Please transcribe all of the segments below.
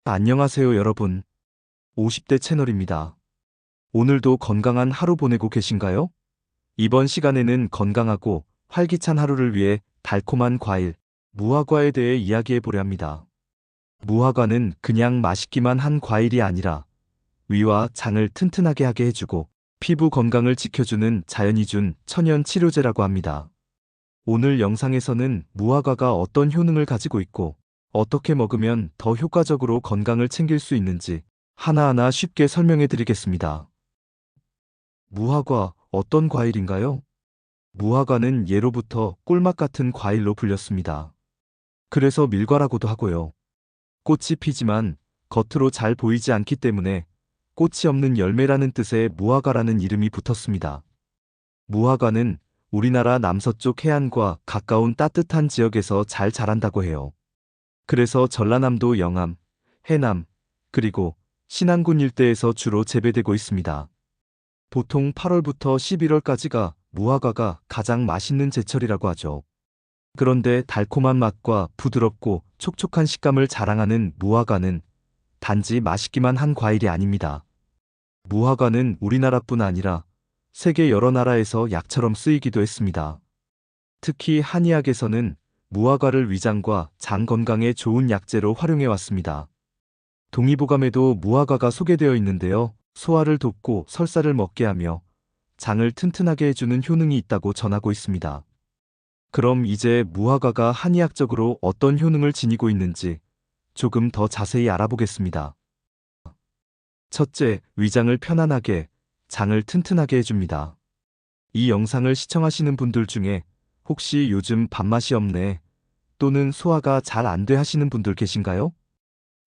안녕하세요 여러분. 50대 채널입니다. 오늘도 건강한 하루 보내고 계신가요? 이번 시간에는 건강하고 활기찬 하루를 위해 달콤한 과일, 무화과에 대해 이야기해 보려 합니다. 무화과는 그냥 맛있기만 한 과일이 아니라 위와 장을 튼튼하게 하게 해주고 피부 건강을 지켜주는 자연이 준 천연 치료제라고 합니다. 오늘 영상에서는 무화과가 어떤 효능을 가지고 있고 어떻게 먹으면 더 효과적으로 건강을 챙길 수 있는지 하나하나 쉽게 설명해 드리겠습니다. 무화과, 어떤 과일인가요? 무화과는 예로부터 꿀맛 같은 과일로 불렸습니다. 그래서 밀과라고도 하고요. 꽃이 피지만 겉으로 잘 보이지 않기 때문에 꽃이 없는 열매라는 뜻의 무화과라는 이름이 붙었습니다. 무화과는 우리나라 남서쪽 해안과 가까운 따뜻한 지역에서 잘 자란다고 해요. 그래서 전라남도 영암, 해남, 그리고 신안군 일대에서 주로 재배되고 있습니다. 보통 8월부터 11월까지가 무화과가 가장 맛있는 제철이라고 하죠. 그런데 달콤한 맛과 부드럽고 촉촉한 식감을 자랑하는 무화과는 단지 맛있기만 한 과일이 아닙니다. 무화과는 우리나라뿐 아니라 세계 여러 나라에서 약처럼 쓰이기도 했습니다. 특히 한의학에서는 무화과를 위장과 장 건강에 좋은 약재로 활용해 왔습니다. 동의보감에도 무화과가 소개되어 있는데요. 소화를 돕고 설사를 먹게 하며 장을 튼튼하게 해주는 효능이 있다고 전하고 있습니다. 그럼 이제 무화과가 한의학적으로 어떤 효능을 지니고 있는지 조금 더 자세히 알아보겠습니다. 첫째, 위장을 편안하게, 장을 튼튼하게 해줍니다. 이 영상을 시청하시는 분들 중에 혹시 요즘 밥맛이 없네 또는 소화가 잘 안 돼 하시는 분들 계신가요?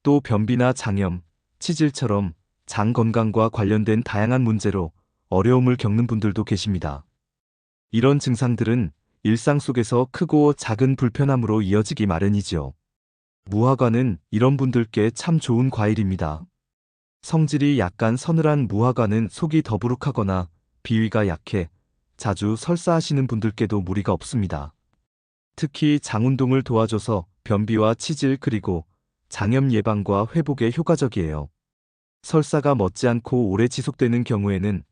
또 변비나 장염, 치질처럼 장 건강과 관련된 다양한 문제로 어려움을 겪는 분들도 계십니다. 이런 증상들은 일상 속에서 크고 작은 불편함으로 이어지기 마련이지요. 무화과는 이런 분들께 참 좋은 과일입니다. 성질이 약간 서늘한 무화과는 속이 더부룩하거나 비위가 약해 자주 설사하시는 분들께도 무리가 없습니다. 특히 장 운동을 도와줘서 변비와 치질 그리고 장염 예방과 회복에 효과적이에요. 설사가 멋지않고 오래 지속되는 경우에는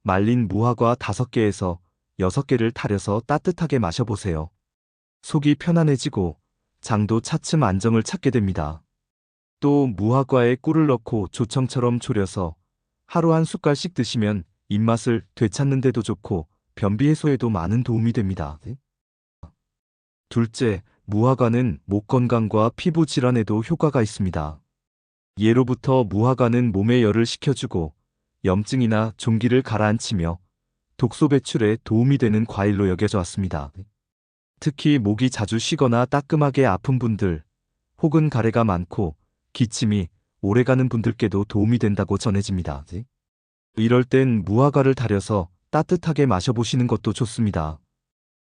말린 무화과 5개에서 6개를 타려서 따뜻하게 마셔보세요. 속이 편안해지고 장도 차츰 안정을 찾게 됩니다. 또 무화과에 꿀을 넣고 조청처럼 졸여서 하루 한 숟갈씩 드시면 입맛을 되찾는 데도 좋고 변비 해소에도 많은 도움이 됩니다. 둘째, 무화과는 목 건강과 피부 질환에도 효과가 있습니다. 예로부터 무화과는 몸에 열을 식혀주고 염증이나 종기를 가라앉히며 독소 배출에 도움이 되는 과일로 여겨져 왔습니다. 특히 목이 자주 쉬거나 따끔하게 아픈 분들, 혹은 가래가 많고 기침이 오래가는 분들께도 도움이 된다고 전해집니다. 이럴 땐 무화과를 달여서 따뜻하게 마셔보시는 것도 좋습니다.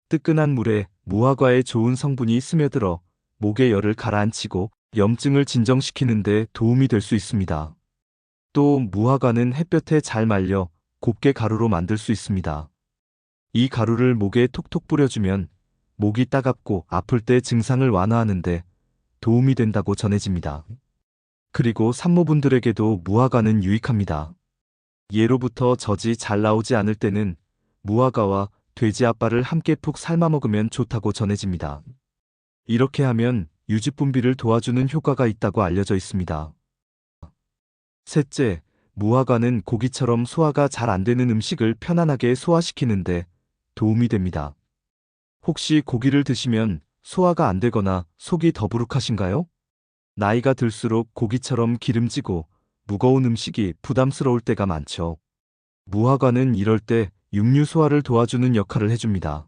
뜨끈한 물에 무화과의 좋은 성분이 스며들어 목의 열을 가라앉히고 염증을 진정시키는 데 도움이 될 수 있습니다. 또 무화과는 햇볕에 잘 말려 곱게 가루로 만들 수 있습니다. 이 가루를 목에 톡톡 뿌려주면 목이 따갑고 아플 때 증상을 완화하는데 도움이 된다고 전해집니다. 그리고 산모분들에게도 무화과는 유익합니다. 예로부터 젖이 잘 나오지 않을 때는 무화과와 돼지 앞발을 함께 푹 삶아 먹으면 좋다고 전해집니다. 이렇게 하면 유지분비를 도와주는 효과가 있다고 알려져 있습니다. 셋째, 무화과는 고기처럼 소화가 잘 안 되는 음식을 편안하게 소화시키는데 도움이 됩니다. 혹시 고기를 드시면 소화가 안 되거나 속이 더부룩하신가요? 나이가 들수록 고기처럼 기름지고 무거운 음식이 부담스러울 때가 많죠. 무화과는 이럴 때 육류 소화를 도와주는 역할을 해줍니다.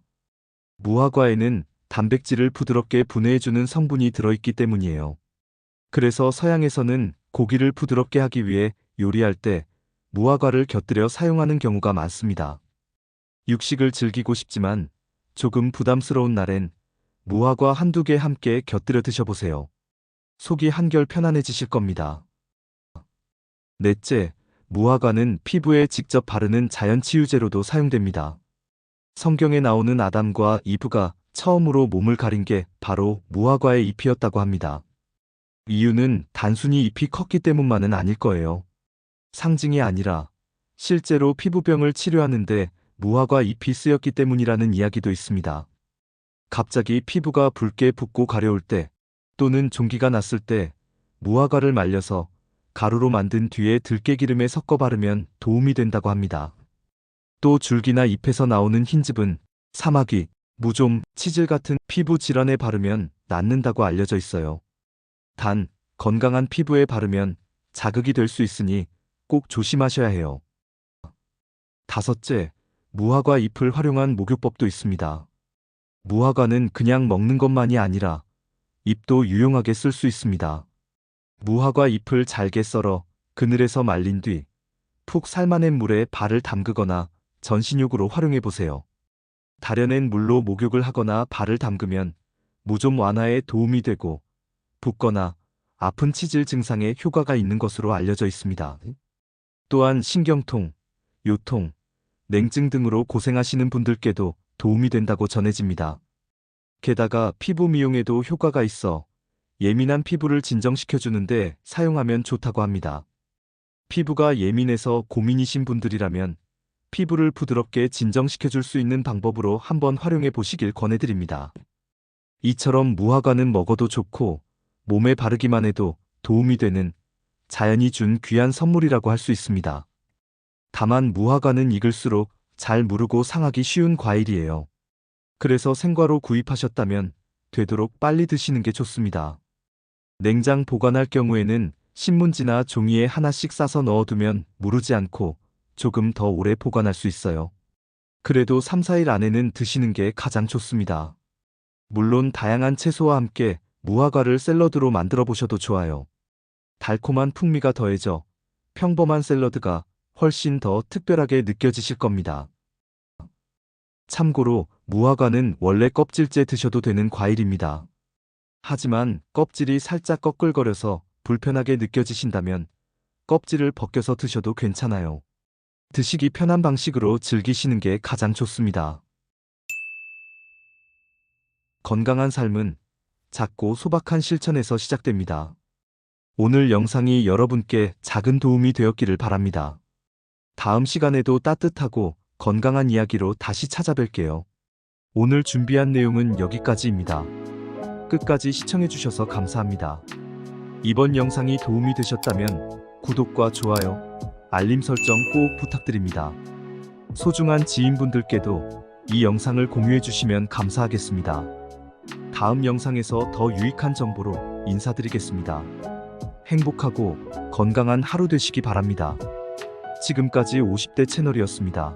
무화과에는 단백질을 부드럽게 분해해주는 성분이 들어있기 때문이에요. 그래서 서양에서는 고기를 부드럽게 하기 위해 요리할 때 무화과를 곁들여 사용하는 경우가 많습니다. 육식을 즐기고 싶지만 조금 부담스러운 날엔 무화과 한두 개 함께 곁들여 드셔보세요. 속이 한결 편안해지실 겁니다. 넷째, 무화과는 피부에 직접 바르는 자연 치유제로도 사용됩니다. 성경에 나오는 아담과 이브가 처음으로 몸을 가린 게 바로 무화과의 잎이었다고 합니다. 이유는 단순히 잎이 컸기 때문만은 아닐 거예요. 상징이 아니라 실제로 피부병을 치료하는데 무화과 잎이 쓰였기 때문이라는 이야기도 있습니다. 갑자기 피부가 붉게 붓고 가려울 때 또는 종기가 났을 때 무화과를 말려서 가루로 만든 뒤에 들깨기름에 섞어 바르면 도움이 된다고 합니다. 또 줄기나 잎에서 나오는 흰즙은 사마귀, 무좀, 치질 같은 피부 질환에 바르면 낫는다고 알려져 있어요. 단, 건강한 피부에 바르면 자극이 될 수 있으니 꼭 조심하셔야 해요. 다섯째, 무화과 잎을 활용한 목욕법도 있습니다. 무화과는 그냥 먹는 것만이 아니라 잎도 유용하게 쓸 수 있습니다. 무화과 잎을 잘게 썰어 그늘에서 말린 뒤 푹 삶아낸 물에 발을 담그거나 전신욕으로 활용해 보세요. 달여낸 물로 목욕을 하거나 발을 담그면 무좀 완화에 도움이 되고 붓거나 아픈 치질 증상에 효과가 있는 것으로 알려져 있습니다. 또한 신경통, 요통, 냉증 등으로 고생하시는 분들께도 도움이 된다고 전해집니다. 게다가 피부 미용에도 효과가 있어 예민한 피부를 진정시켜주는데 사용하면 좋다고 합니다. 피부가 예민해서 고민이신 분들이라면 피부를 부드럽게 진정시켜줄 수 있는 방법으로 한번 활용해 보시길 권해드립니다. 이처럼 무화과는 먹어도 좋고 몸에 바르기만 해도 도움이 되는 자연이 준 귀한 선물이라고 할 수 있습니다. 다만 무화과는 익을수록 잘 무르고 상하기 쉬운 과일이에요. 그래서 생과로 구입하셨다면 되도록 빨리 드시는 게 좋습니다. 냉장 보관할 경우에는 신문지나 종이에 하나씩 싸서 넣어두면 무르지 않고 조금 더 오래 보관할 수 있어요. 그래도 3, 4일 안에는 드시는 게 가장 좋습니다. 물론 다양한 채소와 함께 무화과를 샐러드로 만들어 보셔도 좋아요. 달콤한 풍미가 더해져 평범한 샐러드가 훨씬 더 특별하게 느껴지실 겁니다. 참고로 무화과는 원래 껍질째 드셔도 되는 과일입니다. 하지만 껍질이 살짝 꺼끌거려서 불편하게 느껴지신다면 껍질을 벗겨서 드셔도 괜찮아요. 드시기 편한 방식으로 즐기시는 게 가장 좋습니다. 건강한 삶은 작고 소박한 실천에서 시작됩니다. 오늘 영상이 여러분께 작은 도움이 되었기를 바랍니다. 다음 시간에도 따뜻하고 건강한 이야기로 다시 찾아뵐게요. 오늘 준비한 내용은 여기까지입니다. 끝까지 시청해주셔서 감사합니다. 이번 영상이 도움이 되셨다면 구독과 좋아요, 알림 설정 꼭 부탁드립니다. 소중한 지인분들께도 이 영상을 공유해주시면 감사하겠습니다. 다음 영상에서 더 유익한 정보로 인사드리겠습니다. 행복하고 건강한 하루 되시기 바랍니다. 지금까지 50대 채널이었습니다.